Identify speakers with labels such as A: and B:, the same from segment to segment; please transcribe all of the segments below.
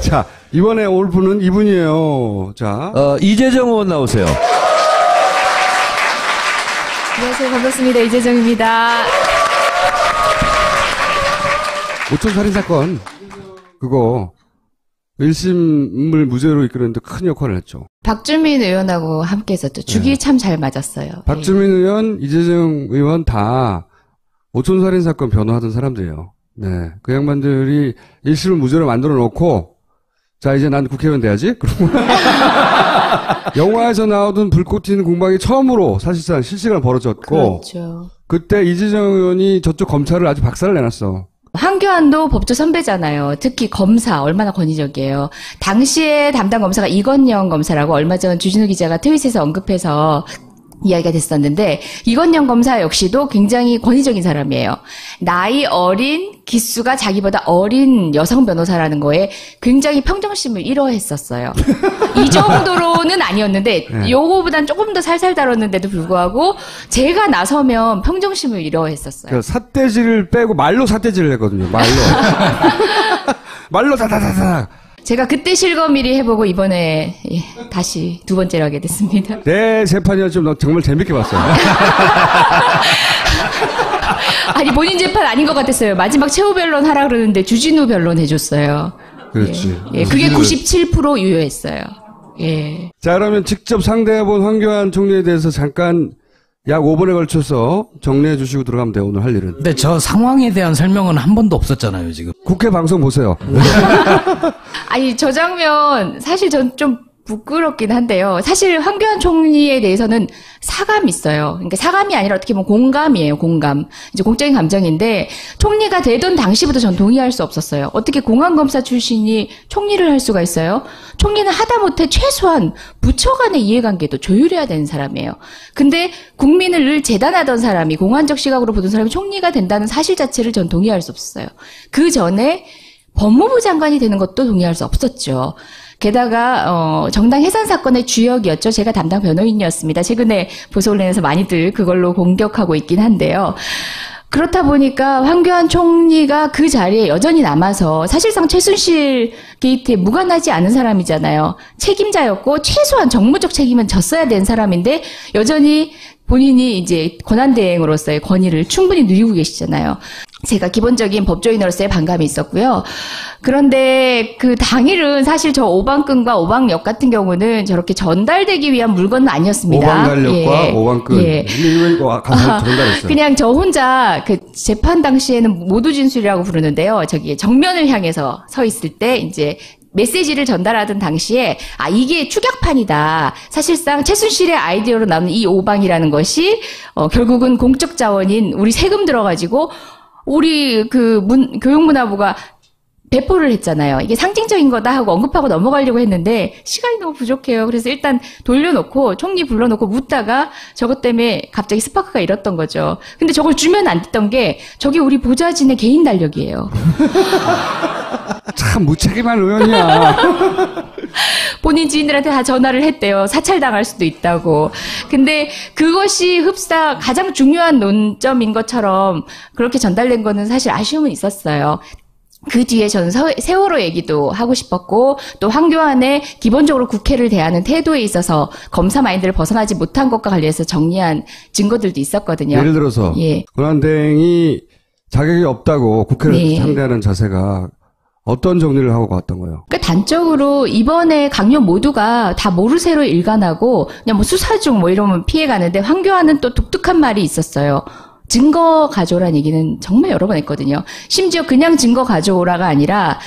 A: 자, 이번에 올 분은 이분이에요. 자.
B: 이재정 의원 나오세요.
C: 안녕하세요. 반갑습니다. 이재정입니다.
A: 오촌살인 사건, 그거, 1심을 무죄로 이끌었는데 큰 역할을 했죠.
C: 박주민 의원하고 함께 했었죠. 죽이 참 잘 맞았어요.
A: 박주민 의원, 이재정 의원 다 오촌살인 사건 변호하던 사람들이에요. 네. 그 양반들이 1심을 무죄로 만들어 놓고, 자, 이제 난 국회의원 돼야지? 그러고. 영화에서 나오던 불꽃 튀는 공방이 처음으로 사실상 실시간으로 벌어졌고.
C: 그렇죠.
A: 그때 이재정 의원이 저쪽 검찰을 아주 박살을 내놨어.
C: 황교안도 법조 선배잖아요. 특히 검사 얼마나 권위적이에요. 당시에 담당 검사가 이건영 검사라고 얼마 전 주진우 기자가 트윗에서 언급해서 이야기가 됐었는데 이건영 검사 역시도 굉장히 권위적인 사람이에요. 나이 어린 기수가 자기보다 어린 여성 변호사라는 거에 굉장히 평정심을 잃어했었어요. 이 정도로는 아니었는데
A: 네.
C: 요거보단 조금 더 살살 다뤘는데도 불구하고 제가 나서면 평정심을 잃어했었어요.
A: 그 삿대질을 빼고 말로 삿대질을 했거든요. 말로. 말로 다다다다.
C: 제가 그때 실검일이 해보고 이번에 다시 두 번째로 하게 됐습니다.
A: 내 재판이었지만 정말 재밌게 봤어요.
C: 아니 본인 재판 아닌 것 같았어요. 마지막 최후 변론 하라 그러는데 주진우 변론 해줬어요.
A: 그렇지.
C: 예, 그게 97% 유효했어요. 예.
A: 자, 그러면 직접 상대해본 황교안 총리에 대해서 잠깐 약 5분에 걸쳐서 정리해 주시고 들어가면 돼요. 오늘 할 일은.
D: 근데 저 상황에 대한 설명은 한 번도 없었잖아요, 지금.
A: 국회 방송 보세요.
C: 아니 저 장면 사실 전 좀 부끄럽긴 한데요. 사실 황교안 총리에 대해서는 사감이 있어요. 그러니까 사감이 아니라 어떻게 보면 공감이에요. 공감. 이제 공적인 감정인데 총리가 되던 당시부터 전 동의할 수 없었어요. 어떻게 공안검사 출신이 총리를 할 수가 있어요? 총리는 하다못해 최소한 부처 간의 이해관계도 조율해야 되는 사람이에요. 근데 국민을 늘 재단하던 사람이 공안적 시각으로 보던 사람이 총리가 된다는 사실 자체를 전 동의할 수 없었어요. 그 전에 법무부 장관이 되는 것도 동의할 수 없었죠. 게다가 정당 해산 사건의 주역이었죠. 제가 담당 변호인이었습니다. 최근에 보수 언론에서 많이들 그걸로 공격하고 있긴 한데요. 그렇다 보니까 황교안 총리가 그 자리에 여전히 남아서 사실상 최순실 게이트에 무관하지 않은 사람이잖아요. 책임자였고 최소한 정무적 책임은 졌어야 되는 사람인데 여전히 본인이 이제 권한대행으로서의 권위를 충분히 누리고 계시잖아요. 제가 기본적인 법조인으로서의 반감이 있었고요. 그런데 그 당일은 사실 저 오방끈과 오방역 같은 경우는 저렇게 전달되기 위한 물건은 아니었습니다.
A: 오방달력과
C: 예.
A: 오방끈.
C: 예.
A: 이거 가서 전달했어요.
C: 그냥 저 혼자 그 재판 당시에는 모두 진술이라고 부르는데요. 저기 정면을 향해서 서 있을 때 이제 메시지를 전달하던 당시에 이게 추격판이다. 사실상 최순실의 아이디어로 나오는 이 오방이라는 것이 결국은 공적 자원인 우리 세금 들어가지고 우리 교육문화부가 배포를 했잖아요. 이게 상징적인 거다 하고 언급하고 넘어가려고 했는데 시간이 너무 부족해요. 그래서 일단 돌려놓고 총리 불러놓고 묻다가 저것 때문에 갑자기 스파크가 일었던 거죠. 근데 저걸 주면 안 됐던 게 저게 우리 보좌진의 개인 달력이에요.
A: 참 무책임한 의원이야.
C: 본인 지인들한테 다 전화를 했대요. 사찰당할 수도 있다고. 근데 그것이 흡사 가장 중요한 논점인 것처럼 그렇게 전달된 거는 사실 아쉬움은 있었어요. 그 뒤에 저는 세월호 얘기도 하고 싶었고 또 황교안의 기본적으로 국회를 대하는 태도에 있어서 검사 마인드를 벗어나지 못한 것과 관련해서 정리한 증거들도 있었거든요.
A: 예를 들어서
C: 예.
A: 권한대행이 자격이 없다고 국회를
C: 네.
A: 상대하는 자세가 어떤 정리를 하고 갔던 거예요?
C: 그러니까 단적으로 이번에 강요 모두가 다 모르쇠로 일관하고 그냥 뭐 수사 중 뭐 이러면 피해가는데 황교안은 또 독특한 말이 있었어요. 증거 가져오라는 얘기는 정말 여러 번 했거든요. 심지어 그냥 증거 가져오라가 아니라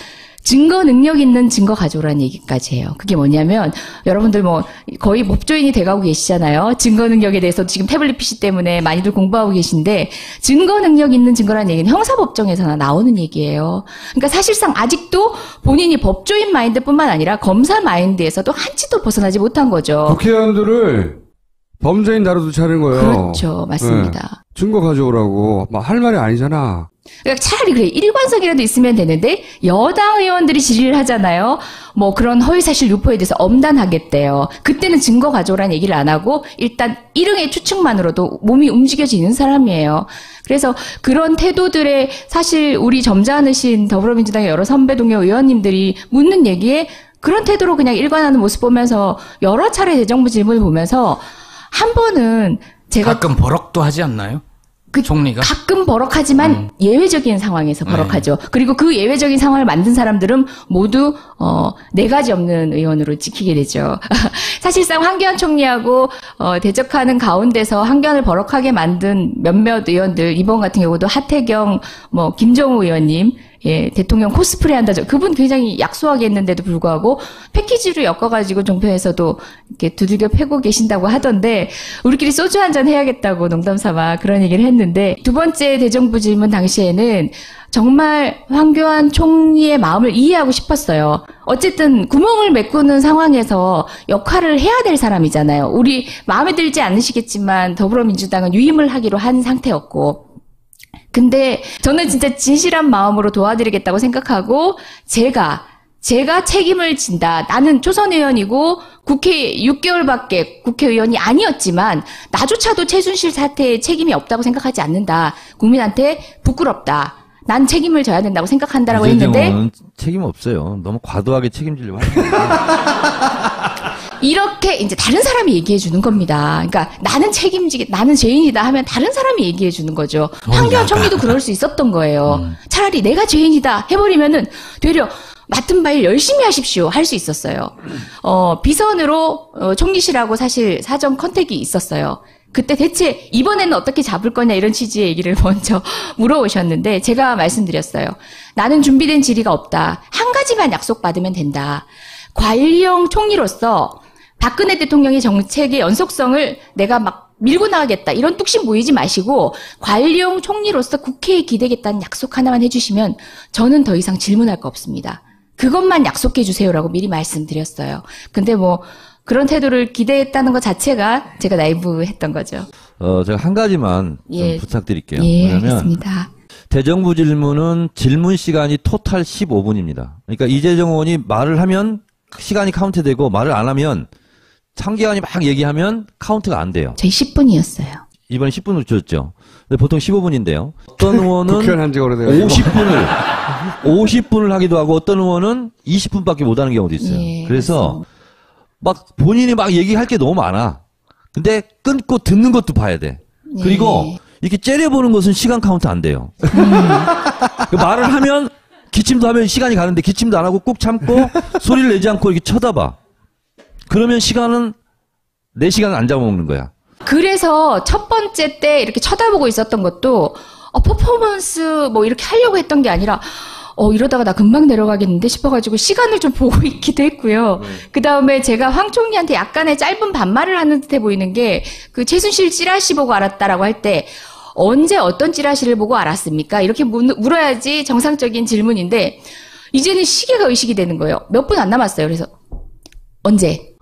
C: 증거 능력 있는 증거 가져오라는 얘기까지 해요. 그게 뭐냐면 여러분들 뭐 거의 법조인이 돼가고 계시잖아요. 증거 능력에 대해서 지금 태블릿 PC 때문에 많이들 공부하고 계신데 증거 능력 있는 증거라는 얘기는 형사법정에서나 나오는 얘기예요. 그러니까 사실상 아직도 본인이 법조인 마인드뿐만 아니라 검사 마인드에서도 한치도 벗어나지 못한 거죠.
A: 국회의원들을 범죄인 다루듯이 하는 거예요.
C: 그렇죠. 맞습니다.
A: 네. 증거 가져오라고. 막 할 말이 아니잖아.
C: 그러니까 차라리 그래 일관성이라도 있으면 되는데 여당 의원들이 질의를 하잖아요. 뭐 그런 허위사실 유포에 대해서 엄단하겠대요. 그때는 증거 가져오라는 얘기를 안 하고 일단 일응의 추측만으로도 몸이 움직여지는 사람이에요. 그래서 그런 태도들에 사실 우리 점잖으신 더불어민주당의 여러 선배 동료 의원님들이 묻는 얘기에 그런 태도로 그냥 일관하는 모습 보면서 여러 차례 대정부 질문을 보면서 한 번은 제가
D: 가끔 버럭도 하지 않나요? 총리가?
C: 가끔 버럭하지만 예외적인 상황에서 버럭하죠. 그리고 그 예외적인 상황을 만든 사람들은 모두 네 가지 없는 의원으로 찍히게 되죠. 사실상 황교안 총리하고 대적하는 가운데서 황교안을 버럭하게 만든 몇몇 의원들, 이번 같은 경우도 하태경, 뭐 김정우 의원님, 예, 대통령 코스프레 한다죠. 그분 굉장히 약소하게 했는데도 불구하고 패키지로 엮어가지고 종편에서도 이렇게 두들겨 패고 계신다고 하던데, 우리끼리 소주 한잔 해야겠다고 농담삼아 그런 얘기를 했는데, 두 번째 대정부 질문 당시에는 정말 황교안 총리의 마음을 이해하고 싶었어요. 어쨌든 구멍을 메꾸는 상황에서 역할을 해야 될 사람이잖아요. 우리 마음에 들지 않으시겠지만 더불어민주당은 유임을 하기로 한 상태였고, 근데 저는 진짜 진실한 마음으로 도와드리겠다고 생각하고 제가 책임을 진다. 나는 초선 의원이고 국회 6개월밖에 국회의원이 아니었지만 나조차도 최순실 사태에 책임이 없다고 생각하지 않는다. 국민한테 부끄럽다. 난 책임을 져야 된다고 생각한다라고 했는데
B: 책임 없어요. 너무 과도하게 책임지려고 하는 거예요.
C: 이렇게 이제 다른 사람이 얘기해 주는 겁니다. 그러니까 나는 죄인이다 하면 다른 사람이 얘기해 주는 거죠. 황교안 총리도 그럴 수 있었던 거예요. 차라리 내가 죄인이다 해버리면은 되려 맡은 바일 열심히 하십시오 할 수 있었어요. 비선으로 총리실하고 사실 사전 컨택이 있었어요. 그때 대체 이번에는 어떻게 잡을 거냐 이런 취지의 얘기를 먼저 물어오셨는데 제가 말씀드렸어요. 나는 준비된 질의가 없다. 한 가지만 약속받으면 된다. 관리형 총리로서 박근혜 대통령의 정책의 연속성을 내가 막 밀고 나가겠다. 이런 뚝심 보이지 마시고 관리형 총리로서 국회에 기대겠다는 약속 하나만 해주시면 저는 더 이상 질문할 거 없습니다. 그것만 약속해 주세요라고 미리 말씀드렸어요. 근데 뭐 그런 태도를 기대했다는 것 자체가 제가 나이브했던 거죠.
B: 제가 한 가지만
C: 예.
B: 좀 부탁드릴게요.
C: 예,
B: 왜냐면
C: 알겠습니다.
B: 대정부 질문은 질문 시간이 토탈 15분입니다. 그러니까 이재정 의원이 말을 하면 시간이 카운트되고 말을 안 하면 상기관이 막 얘기하면 카운트가 안 돼요.
C: 저희 10분이었어요.
B: 이번에 10분으로 줄였죠. 근데 보통 15분인데요. 어떤 의원은
A: 국회의원 한지 오래돼요.
B: 50분을 하기도 하고 어떤 의원은 20분밖에 못 하는 경우도 있어요.
C: 예,
B: 그래서
C: 맞습니다.
B: 막 본인이 막 얘기할 게 너무 많아. 근데 끊고 듣는 것도 봐야 돼. 그리고
C: 예.
B: 이렇게 째려보는 것은 시간 카운트 안 돼요. 말을 하면 기침도 하면 시간이 가는데 기침도 안 하고 꾹 참고 소리를 내지 않고 이렇게 쳐다봐. 그러면 시간은 내 시간은 안 잡아먹는 거야.
C: 그래서 첫 번째 때 이렇게 쳐다보고 있었던 것도 퍼포먼스 뭐 이렇게 하려고 했던 게 아니라 이러다가 나 금방 내려가겠는데 싶어가지고 시간을 좀 보고 있기도 했고요. 그 다음에 제가 황 총리한테 약간의 짧은 반말을 하는 듯해 보이는 게 그 최순실 찌라시 보고 알았다라고 할 때 언제 어떤 찌라시를 보고 알았습니까? 이렇게 물어야지 정상적인 질문인데 이제는 시계가 의식이 되는 거예요. 몇 분 안 남았어요. 그래서 언제?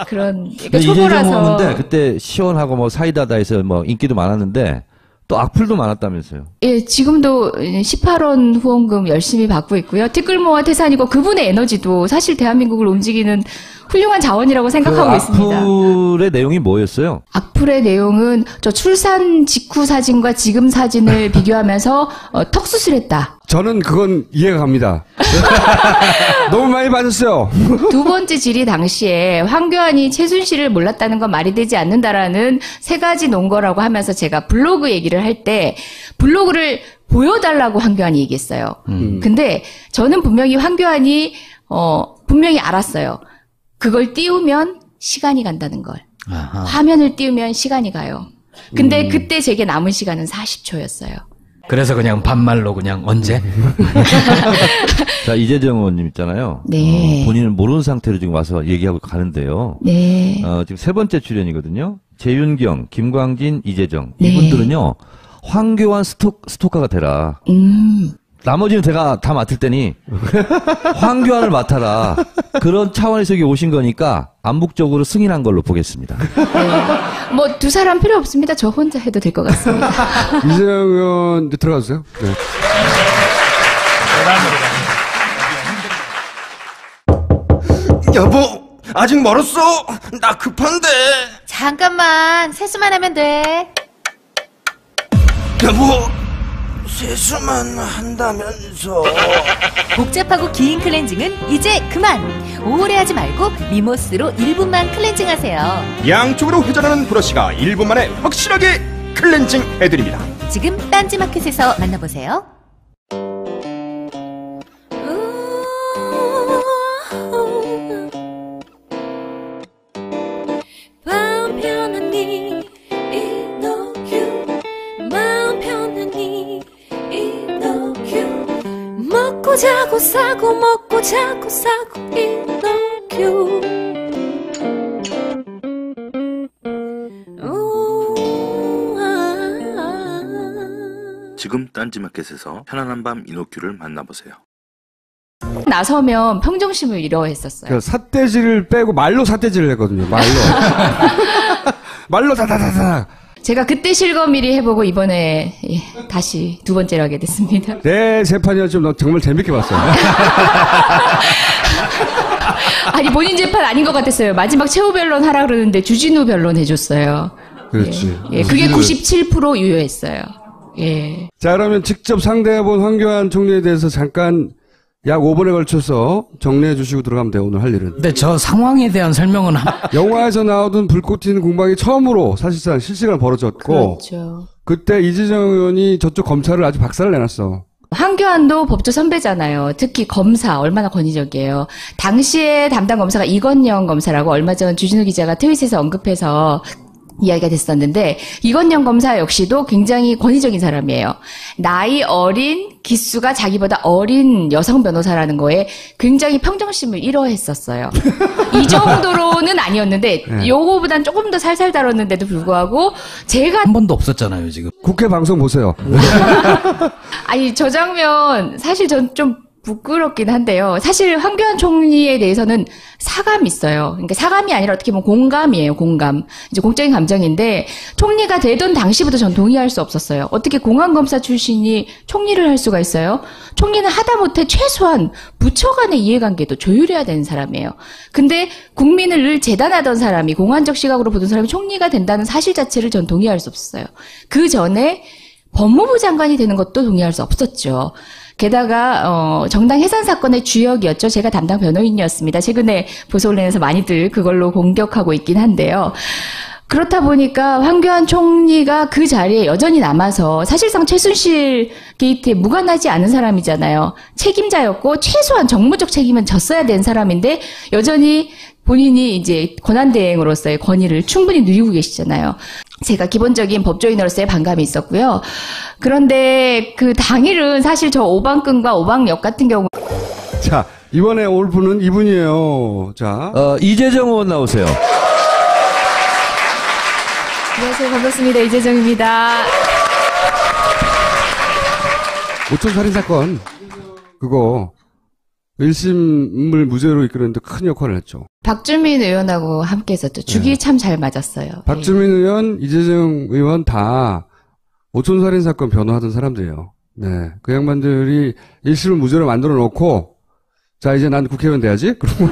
C: 그런 그러니까 초보라서.
B: 이재정 그때 시원하고 뭐 사이다다 해서 뭐 인기도 많았는데 또 악플도 많았다면서요.
C: 예, 지금도 18원 후원금 열심히 받고 있고요. 티끌모아 태산이고 그분의 에너지도 사실 대한민국을 움직이는 훌륭한 자원이라고 생각하고 있습니다.
B: 악플의 내용이 뭐였어요?
C: 악플의 내용은 저 출산 직후 사진과 지금 사진을 비교하면서 턱수술했다.
A: 저는 그건 이해가 갑니다. 너무 많이 받았어요.
C: 두 번째 질의 당시에 황교안이 최순실을 몰랐다는 건 말이 되지 않는다라는 세 가지 논거라고 하면서 제가 블로그 얘기를 할 때 블로그를 보여달라고 황교안이 얘기했어요. 근데 저는 분명히 황교안이 분명히 알았어요. 그걸 띄우면 시간이 간다는 걸.
D: 아하.
C: 화면을 띄우면 시간이 가요. 근데 그때 제게 남은 시간은 40초였어요.
D: 그래서 그냥 반말로 그냥 언제?
B: 자, 이재정 의원님 있잖아요.
C: 네.
B: 본인은 모르는 상태로 지금 와서 얘기하고 가는데요.
C: 네.
B: 지금 세 번째 출연이거든요. 재윤경, 김광진, 이재정.
C: 네.
B: 이분들은요, 황교안 스토커가 되라. 나머지는 제가 다 맡을 테니 황교안을 맡아라. 그런 차원에서 여기 오신 거니까 암묵적으로 승인한 걸로 보겠습니다.
C: 네. 뭐 두 사람 필요 없습니다. 저 혼자 해도 될 것 같습니다.
A: 이재명 의원 들어가주세요. 네.
E: 여보, 아직 멀었어. 나 급한데.
F: 잠깐만, 세수만 하면 돼.
E: 여보, 세수만 한다면서.
F: 복잡하고 긴 클렌징은 이제 그만. 오래 하지 말고 미모스로 1분만 클렌징 하세요.
E: 양쪽으로 회전하는 브러쉬가 1분 만에 확실하게 클렌징 해드립니다.
F: 지금 딴지마켓에서 만나보세요. 마음 편안히 이너큐, 마음 편안히 이너큐, 먹고 자고 싸고 먹고 자고 싸고 이너큐.
G: 지금 딴지마켓에서 편안한 밤 이노큐를 만나보세요.
C: 나서면 평정심을 잃어했었어요.
A: 그 삿대질을 빼고 말로 삿대질을 했거든요. 말로. 말로 다다다다.
C: 제가 그때 실검1위 해보고 이번에 다시 두 번째로 하게 됐습니다.
A: 내 재판이었지만 정말 재밌게 봤어요.
C: 아니 본인 재판 아닌 것 같았어요. 마지막 최후 변론 하라 그러는데 주진우 변론 해줬어요.
A: 그렇지.
C: 예, 그게 97% 유효했어요. 예.
A: 자, 그러면 직접 상대해본 황교안 총리에 대해서 잠깐 약 5분에 걸쳐서 정리해 주시고 들어가면 돼요, 오늘 할 일은.
D: 근데 저 상황에 대한 설명은
A: 영화에서 나오던 불꽃 튀는 공방이 처음으로 사실상 실시간 벌어졌고,
C: 그렇죠.
A: 그때 이재정 의원이 저쪽 검찰을 아주 박살을 내놨어.
C: 황교안도 법조 선배잖아요. 특히 검사 얼마나 권위적이에요. 당시에 담당 검사가 이건영 검사라고 얼마 전 주진우 기자가 트윗에서 언급해서 이야기가 됐었는데 이건영 검사 역시도 굉장히 권위적인 사람이에요. 나이 어린 기수가 자기보다 어린 여성 변호사라는 거에 굉장히 평정심을 잃어했었어요. 이 정도로는 아니었는데 요거보단 조금 더 살살 다뤘는데도 불구하고 제가
D: 한 번도 없었잖아요, 지금.
A: 국회 방송 보세요.
C: 아니 저 장면 사실 전 좀 부끄럽긴 한데요. 사실 황교안 총리에 대해서는 사감이 있어요. 그러니까 사감이 아니라 어떻게 보면 공감이에요. 공감. 이제 공적인 감정인데 총리가 되던 당시부터 전 동의할 수 없었어요. 어떻게 공안검사 출신이 총리를 할 수가 있어요? 총리는 하다못해 최소한 부처 간의 이해관계도 조율해야 되는 사람이에요. 근데 국민을 늘 재단하던 사람이 공안적 시각으로 보던 사람이 총리가 된다는 사실 자체를 전 동의할 수 없었어요. 그 전에 법무부 장관이 되는 것도 동의할 수 없었죠. 게다가 정당 해산 사건의 주역이었죠. 제가 담당 변호인이었습니다. 최근에 보수 언론에서 많이들 그걸로 공격하고 있긴 한데요. 그렇다 보니까 황교안 총리가 그 자리에 여전히 남아서 사실상 최순실 게이트에 무관하지 않은 사람이잖아요. 책임자였고 최소한 정무적 책임은 졌어야 된 사람인데 여전히 본인이 이제 권한대행으로서의 권위를 충분히 누리고 계시잖아요. 제가 기본적인 법조인으로서의 반감이 있었고요. 그런데 그 당일은 사실 저 오방끈과 오방역 같은 경우.
A: 자, 이번에 올 분은 이분이에요. 자.
B: 이재정 의원 나오세요.
C: 안녕하세요. 반갑습니다. 이재정입니다.
A: 오촌 살인 사건 그거 1심을 무죄로 이끌었는데 큰 역할을 했죠.
C: 박주민 의원하고 함께 했었죠. 죽이 참 잘 맞았어요.
A: 박주민 의원, 이재정 의원 다 오촌 살인 사건 변호하던 사람들이에요. 네, 그 양반들이 1심을 무죄로 만들어 놓고 자 이제 난 국회의원 돼야지. 그러고